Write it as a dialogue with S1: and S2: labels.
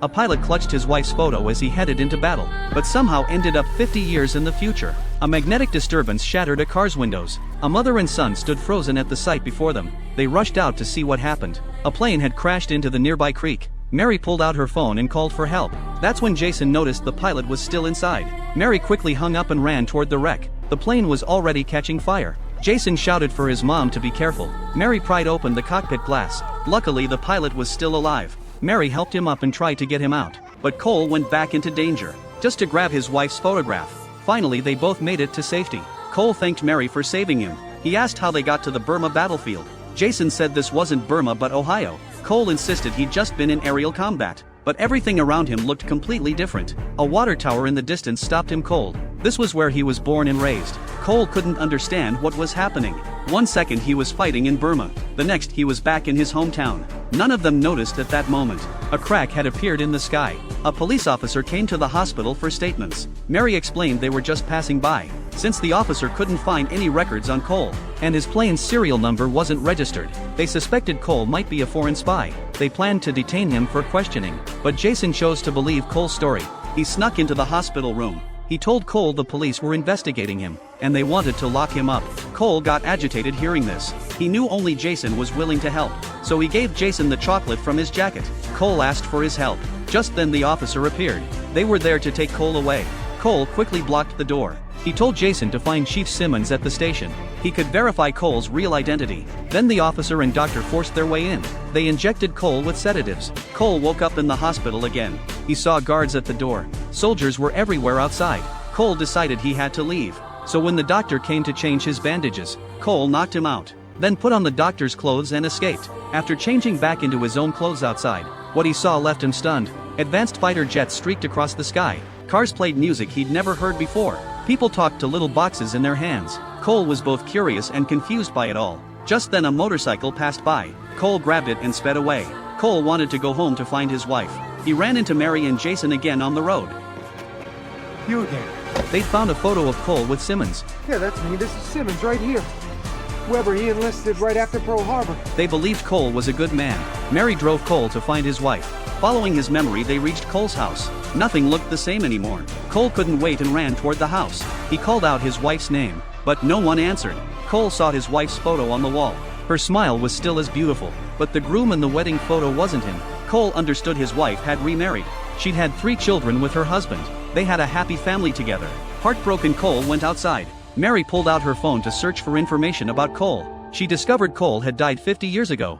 S1: A pilot clutched his wife's photo as he headed into battle, but somehow ended up 50 years in the future. A magnetic disturbance shattered a car's windows. A mother and son stood frozen at the sight before them. They rushed out to see what happened. A plane had crashed into the nearby creek. Mary pulled out her phone and called for help. That's when Jason noticed the pilot was still inside. Mary quickly hung up and ran toward the wreck. The plane was already catching fire. Jason shouted for his mom to be careful. Mary pried open the cockpit glass. Luckily, the pilot was still alive. Mary helped him up and tried to get him out, but Cole went back into danger, just to grab his wife's photograph. Finally, they both made it to safety. Cole thanked Mary for saving him. He asked how they got to the Burma battlefield. Jason said this wasn't Burma but Ohio. Cole insisted he'd just been in aerial combat, but everything around him looked completely different. A water tower in the distance stopped him cold. This was where he was born and raised. Cole couldn't understand what was happening. One second he was fighting in Burma, the next he was back in his hometown. None of them noticed at that moment. A crack had appeared in the sky. A police officer came to the hospital for statements. Mary explained they were just passing by, since the officer couldn't find any records on Cole, and his plane's serial number wasn't registered. They suspected Cole might be a foreign spy. They planned to detain him for questioning, but Jason chose to believe Cole's story. He snuck into the hospital room. He told Cole the police were investigating him, and they wanted to lock him up. Cole got agitated hearing this. He knew only Jason was willing to help, so he gave Jason the chocolate from his jacket. Cole asked for his help. Just then the officer appeared. They were there to take Cole away. Cole quickly blocked the door. He told Jason to find Chief Simmons at the station. He could verify Cole's real identity. Then the officer and doctor forced their way in. They injected Cole with sedatives. Cole woke up in the hospital again. He saw guards at the door. Soldiers were everywhere outside. Cole decided he had to leave. So when the doctor came to change his bandages, Cole knocked him out, then put on the doctor's clothes and escaped. After changing back into his own clothes outside, what he saw left him stunned. Advanced fighter jets streaked across the sky. Cars played music he'd never heard before. People talked to little boxes in their hands. Cole was both curious and confused by it all. Just then a motorcycle passed by. Cole grabbed it and sped away. Cole wanted to go home to find his wife. He ran into Mary and Jason again on the road.
S2: You again.
S1: They found a photo of Cole with Simmons.
S2: Yeah, that's me. This is Simmons right here. Weber, he enlisted right after Pearl Harbor.
S1: They believed Cole was a good man. Mary drove Cole to find his wife. Following his memory, they reached Cole's house. Nothing looked the same anymore. Cole couldn't wait and ran toward the house. He called out his wife's name, but no one answered. Cole saw his wife's photo on the wall. Her smile was still as beautiful, but the groom in the wedding photo wasn't him. Cole understood his wife had remarried. She'd had 3 children with her husband. They had a happy family together. Heartbroken, Cole went outside. Mary pulled out her phone to search for information about Cole. She discovered Cole had died 50 years ago.